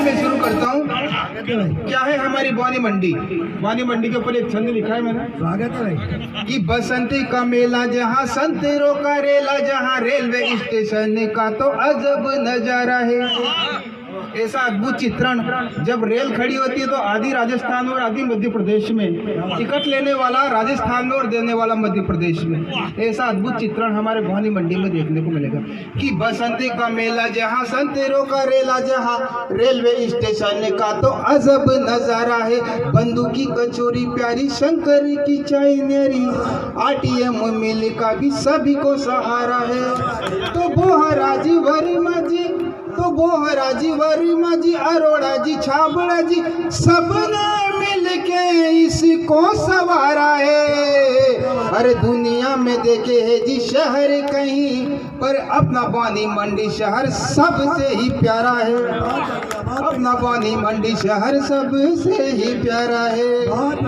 मैं शुरू करता हूँ। क्या है हमारी बानी मंडी? बानी मंडी के ऊपर एक छंद लिखा है मैंने। स्वागत है भाई। कि बसंती का मेला जहाँ संतरों का रेला, जहाँ रेलवे स्टेशन का तो अजब नजारा है। ऐसा अद्भुत चित्रण जब रेल खड़ी होती है तो आधी राजस्थान और आधी मध्य प्रदेश में, टिकट लेने वाला राजस्थान में और देने वाला मध्य प्रदेश में। ऐसा अद्भुत चित्रण हमारे भवानी मंडी में देखने को मिलेगा कि बसंती का मेला जहाँ संतरों का रेला, जहाँ रेलवे स्टेशन का तो अजब नजारा है। बंदूकी कचोरी प्यारी, शंकर की चाय न्यारी, ATM मिल का भी सभी को सहारा है। तो बोहरा जी वर्मा जी, तो बोहरा जी वर्मा जी, अरोड़ा जी, छाबड़ा जी, सबने मिलके इसको सवारा है। अरे दुनिया में देखे है जी शहर कहीं, पर अपना बानी मंडी शहर सबसे ही प्यारा है। अपना बानी मंडी शहर सबसे ही प्यारा है। बहुत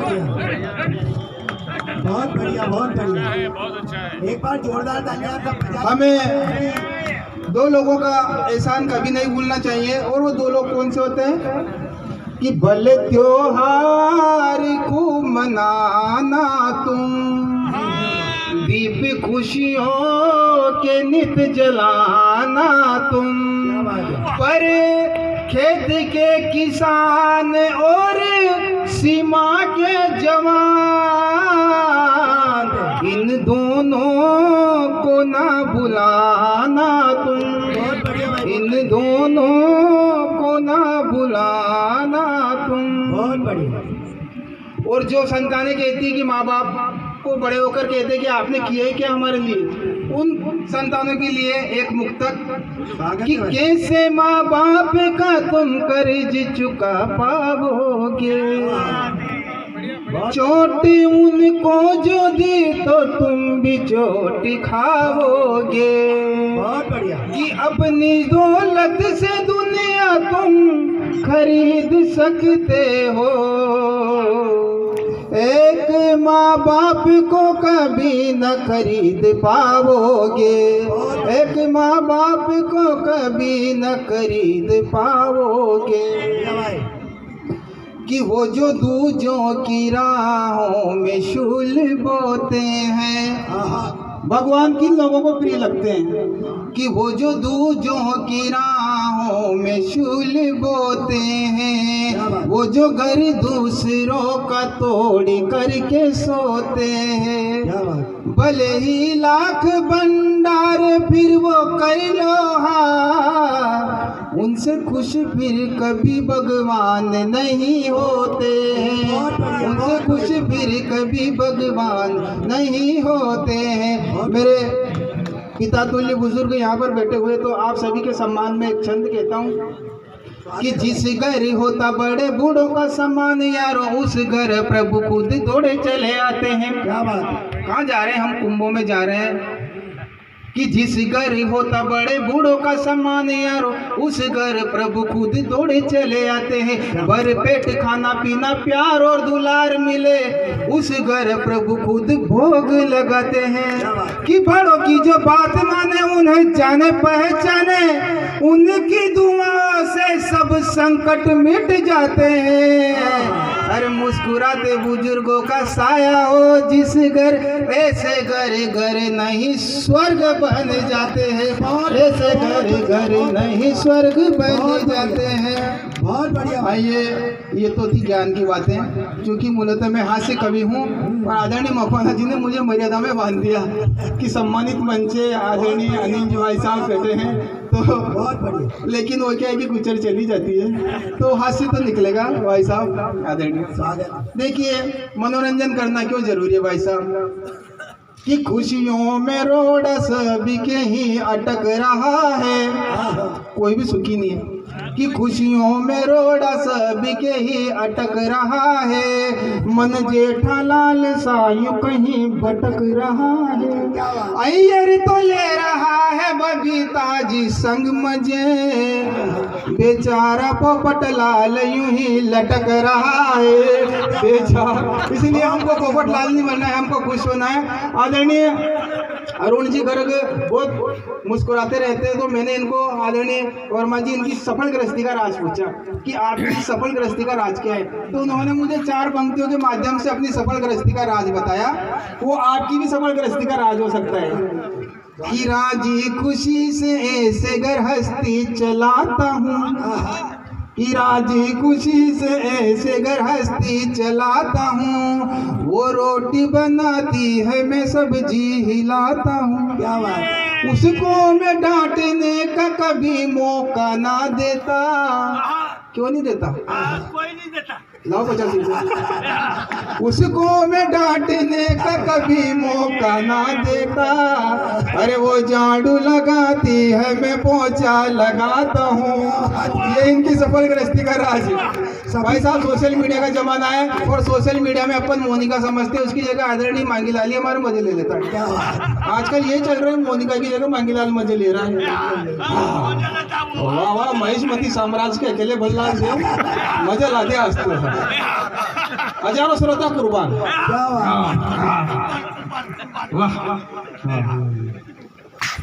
बढ़िया, बहुत बढ़िया। एक बार जोरदार तालियां सब। हमें दो लोगों का एहसान कभी नहीं भूलना चाहिए, और वो दो लोग कौन से होते हैं? कि भले त्योहार को मनाना तुम, दीप खुशियों के नित जलाना तुम, पर खेत के किसान और सीमा के जवान, इन दोनों को ना भुलाना तुम, इन दोनों को ना भुलाना तुम। बहुत बढ़िया। और जो संतानें कहती कि माँ बाप को बड़े होकर कहते कि आपने किया है क्या हमारे लिए, उन संतानों के लिए एक मुक्तक कि कैसे माँ बाप का तुम कर्ज चुका पाओगे, चोट उनको जो दी तो तुम भी चोट खाओगे। बहुत बढ़िया। कि अपनी दौलत से दुनिया तुम खरीद सकते हो, एक माँ बाप को कभी न खरीद पाओगे, एक माँ बाप को कभी न खरीद पाओगे। कि वो जो दूजों की राहों में शूल बोते हैं, भगवान किन लोगों को प्रिय लगते हैं? कि वो जो दूजों की राहों में शूल बोते हैं, वो जो घर दूसरों का तोड़ करके सोते हैं, भले ही लाख भंडार फिर वो कर लो उनसे खुश फिर कभी भगवान नहीं होते हैं, उनसे खुश फिर कभी भगवान नहीं होते हैं। मेरे पिता तुल्य बुजुर्ग यहाँ पर बैठे हुए, तो आप सभी के सम्मान में एक छंद कहता हूँ कि जिस घर होता बड़े बूढ़ों का सम्मान यारो, उस घर प्रभु खुद दौड़े चले आते हैं। क्या बात। कहाँ जा रहे हैं? हम कुंभों में जा रहे हैं। कि जिस घर होता बड़े बूढ़ों का सम्मान यारो, उस घर प्रभु खुद दौड़े चले आते हैं। भर पेट खाना पीना प्यार और दुलार मिले, उस घर प्रभु खुद भोग लगाते हैं। कि बड़ों की जो बात माने उन्हें जाने पहचाने, उनकी दुआ से सब संकट मिट जाते हैं। अरे मुस्कुराते बुजुर्गों का साया हो जिस घर, ऐसे घर घर नहीं स्वर्ग बन जाते हैं, ऐसे घर घर नहीं स्वर्ग बन जाते हैं। बहुत बढ़िया। आइए, ये तो थी ज्ञान की बातें। क्योंकि मूलतः मैं हास्य कवि हूँ और आदरणीय मकवाना जी ने मुझे मर्यादा में बांध दिया कि सम्मानित मंचे आदरणीय अनिल जी भाई साहब बैठे हैं, तो बहुत बढ़िया। लेकिन वो क्या है कि गुजर चली जाती है, तो हास्य तो निकलेगा भाई साहब आदरणीय। देखिए, मनोरंजन करना क्यों जरूरी है भाई साहब? कि खुशियों में रोड सभी के ही अटक रहा है, कोई भी सुखी नहीं है। कि खुशियों में रोड़ा सभी के ही अटक रहा है, मन जेठालाल सायु कहीं भटक रहा है। अय्यर तो ले रहा है बबीता जी संग मजे, बेचारा पोपट लाल यूं ही लटक रहा है बेचारा। इसलिए हमको पोपट लाल नहीं बनना है, हमको खुश होना है। आदरणीय अरुण जी गर्ग बहुत मुस्कुराते रहते हैं, तो मैंने इनको आदरणीय वर्मा जी इनकी सफल गृहस्थी का राज पूछा कि आपकी सफल गृहस्थी का राज क्या है, तो उन्होंने मुझे 4 पंक्तियों के माध्यम से अपनी सफल गृहस्थी का राज बताया। वो आपकी भी सफल गृहस्थी का राज हो सकता है कि राजी खुशी से ऐसे गृहस्थी चलाता हूँ, कि राजी खुशी से ऐसे गृहस्थी चलाता हूँ, वो रोटी बनाती है मैं सब्जी हिलाता हूँ। क्या बात, उसको मैं डांटने का कभी मौका ना देता। क्यों नहीं देता? कोई नहीं देता। लाओ 50 रुपये। उसको मैं डांटने का कभी मौका ना देता। अरे वो झाड़ू लगाती है मैं पोछा लगाता हूँ। ये इनकी सफल गृहस्थी का राज है। भाई साहब, सोशल मीडिया का जमाना है और सोशल मीडिया में अपन मोनिका समझते हैं, उसकी जगह आदरणीय मांगीलाल ही हमारे मजे ले लेता है। आजकल ये चल रहा है, मोनिका की जगह मांगीलाल मजे ले रहा है। वाह वाह, महेशमती साम्राज्य के अकेले भल्लाल से मजा लाते आज तो हजारों श्रोता कुर्बान। वाह,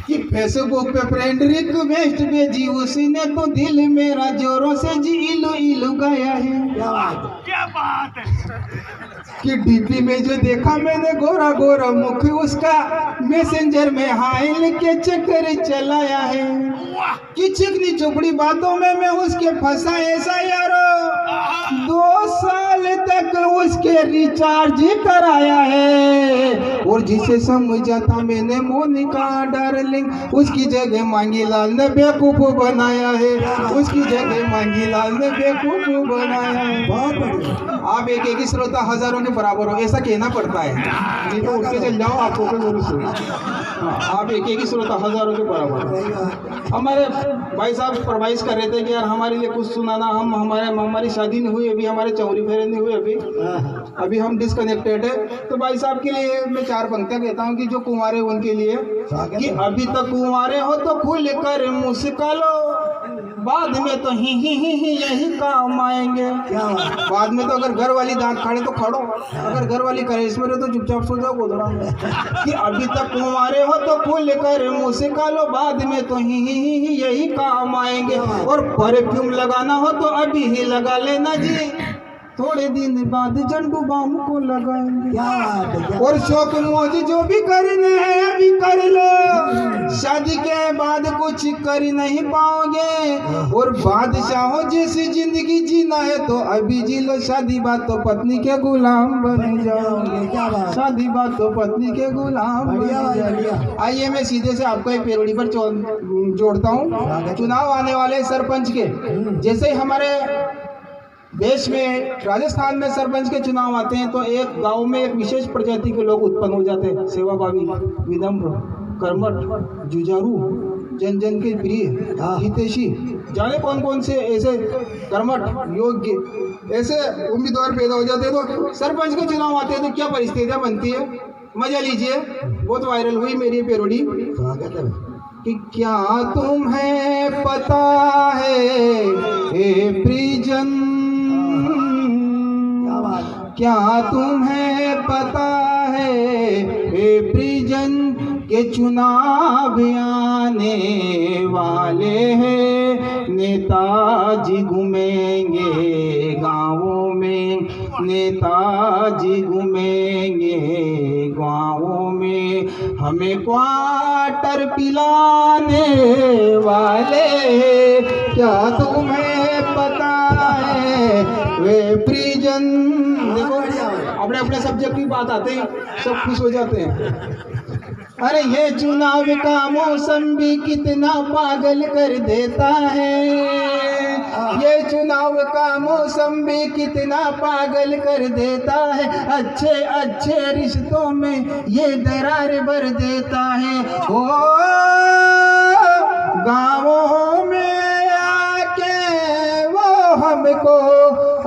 कि फेसबुक पे फ्रेंड रिक्वेस्ट भेजी उसने तो दिल मेरा जोरों से जी इलू इलू गया है। क्या बात है। कि डीपी में जो देखा मैंने गोरा गोरा मुख उसका, मैसेंजर में हाय के चक्कर चलाया है। कि चिकनी चुपड़ी बातों में मैं उसके फंसा ऐसा यारो, 2 साल तक उसके रिचार्ज कराया है। और जिसे समझा था मैंने मोनिका डार्लिंग, उसकी जगह मांगीलाल ने बेवकूफ बनाया है। उसकी जगह मांगीलाल ने बेवकूफ बनाया है। बहुत बढ़िया। आप एक एक ही श्रोता हजारों के बराबर हो, ऐसा कहना पड़ता है, नहीं तो उठ के चल जाओ आपको कोई जरूर सुन। आप एक एक ही श्रोता हजारों के बराबर। हमारे भाई साहब फरमाइश कर रहे थे कि यार हमारे लिए कुछ सुनाना। हमारी शादी नहीं हुई अभी, हमारे चौरी फेरे नहीं हुए अभी हम डिस्कनेक्टेड है। तो भाई साहब के लिए मैं 4 पंक्तियां कहता हूँ कि जो कुंवारे उनके लिए, कि अभी तक कुंवारे हो तो खुल कर मुस्कुराओ, बाद में तो ही यही काम आएंगे। बाद में तो अगर घर वाली दांत खाड़े तो खड़ो, अगर घर वाली करेश में तो चुपचाप सो जाओ गोदड़ा में। कि अभी तक कुंवारे हो तो खुल कर मुस्कुराओ, बाद में तो ही यही काम आएंगे। और परफ्यूम लगाना हो तो अभी ही लगा लेना जी, थोड़े दिन बाद झंडू बाम को लगाएंगे। और शौक मौज जो भी करने हैं अभी कर लो, शादी के बाद कुछ कर नहीं पाओगे। और बादशाहों जैसी जिंदगी जीना है तो अभी जी लो, शादी बात तो पत्नी के गुलाम बन जाओगे। शादी बात तो पत्नी के गुलाम बन जाओगे। आइए मैं सीधे से आपको एक पेरोडी पर जोड़ता हूँ। चुनाव आने वाले सरपंच के, जैसे ही हमारे देश में राजस्थान में सरपंच के चुनाव आते हैं तो एक गांव में एक विशेष प्रजाति के लोग उत्पन्न हो जाते हैं। सेवाभावी, विनम्र, कर्मठ, जुझारू, जन जन के प्रिय, हितैषी, जाने कौन कौन से ऐसे कर्मठ योग्य ऐसे उम्मीदवार पैदा हो जाते हैं। तो सरपंच के चुनाव आते हैं तो क्या परिस्थितियाँ बनती है, मजा लीजिए। बहुत वायरल हुई मेरी पेरोडी कि क्या तुम्हें पता है हे प्रिजन, क्या तुम्हें पता है हे प्रिजन के चुनाव आने वाले हैं। नेताजी घूमेंगे गाँवों में, नेताजी घूमेंगे गाँवों में, हमें क्वार्टर पिलाने वाले। क्या तुम्हें पता है वे प्रिजन। देखो अपने अपने सब्जेक्ट की बात आते हैं, सब खुश हो जाते हैं। अरे ये चुनाव का मौसम भी कितना पागल कर देता है, ये चुनाव का मौसम भी कितना पागल कर देता है। अच्छे अच्छे रिश्तों में ये दरार भर देता है। ओ गाँवों में आके वो हमको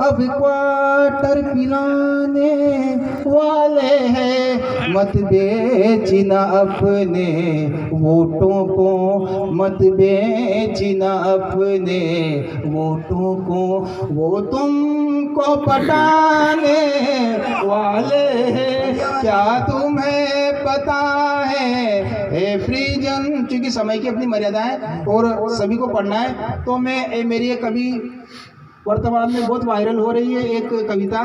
अब क्वार्टर पिलाने वाले हैं। मत बेचना अपने वोटों को, मत बेचना अपने वोटों को, वो तुमको पटाने वाले हैं। क्या तुम्हें पता है फ्रीजन, क्योंकि समय की अपनी मर्यादा है और सभी को पढ़ना है, तो मैं मेरी एक कवि वर्तमान में बहुत वायरल हो रही है एक कविता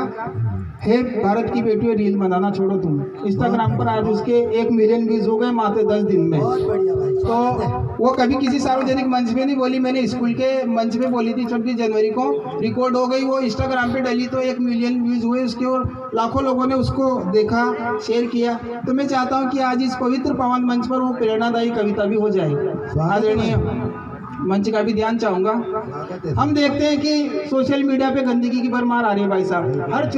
है, भारत की बेटियों रील बनाना छोड़ो तुम। इंस्टाग्राम पर आज उसके 1 मिलियन व्यूज हो गए मात्र 10 दिन में। बहुत बढ़िया भाई। तो वो कभी किसी सार्वजनिक मंच पे नहीं बोली, मैंने स्कूल के मंच पे बोली थी 26 जनवरी को, रिकॉर्ड हो गई, वो इंस्टाग्राम पे डली तो 1 मिलियन व्यूज हुए उसके और लाखों लोगों ने उसको देखा, शेयर किया। तो मैं चाहता हूँ कि आज इस पवित्र पावन मंच पर वो प्रेरणादायी कविता भी हो जाए। आदरणीय मंच का भी ध्यान चाहूंगा। हम देखते हैं कि सोशल मीडिया पे गंदगी की भरमार आ रही है भाई साहब, हर